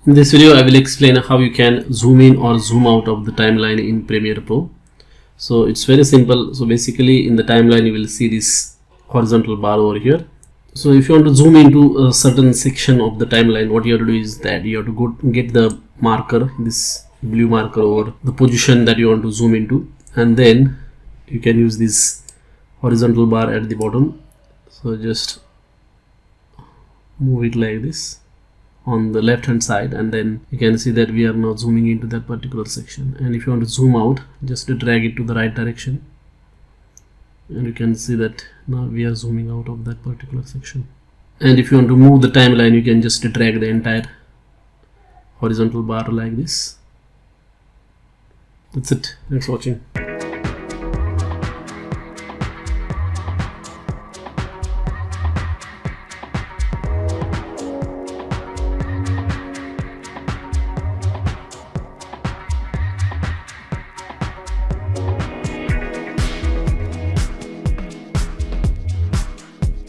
In this video, I will explain how you can zoom in or zoom out of the timeline in Premiere Pro. So it's very simple. So basically in the timeline, you will see this horizontal bar over here. So if you want to zoom into a certain section of the timeline, what you have to do is that you have to go get the marker, this blue marker over the position that you want to zoom into, and then you can use this horizontal bar at the bottom. So just move it like this on the left hand side, and then you can see that we are now zooming into that particular section. And if you want to zoom out, just drag it to the right direction, and you can see that now we are zooming out of that particular section. And if you want to move the timeline, you can just drag the entire horizontal bar like this. That's it. Thanks for watching.